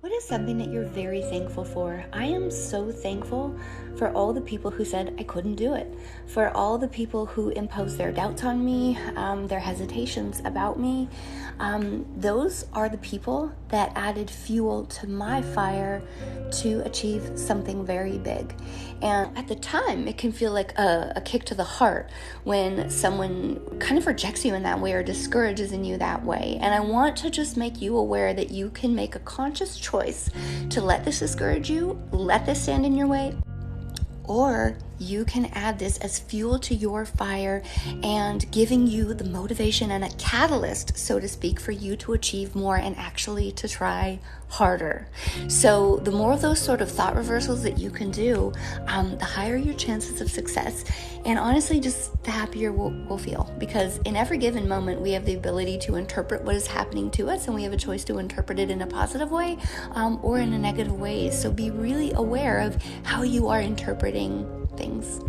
What is something that you're very thankful for? I am so thankful for all the people who said I couldn't do it, for all the people who imposed their doubts on me, their hesitations about me. Those are the people that added fuel to my fire to achieve something very big. And at the time, it can feel like a kick to the heart when someone kind of rejects you in that way or discourages in you that way. And I want to just make you aware that you can make a conscious choice to let this discourage you, let this stand in your way, or you can add this as fuel to your fire and giving you the motivation and a catalyst, so to speak, for you to achieve more and actually to try harder. So the more of those sort of thought reversals that you can do, the higher your chances of success. And honestly, just the happier we'll feel, because in every given moment, we have the ability to interpret what is happening to us, and we have a choice to interpret it in a positive way or in a negative way. So be really aware of how you are interpreting things.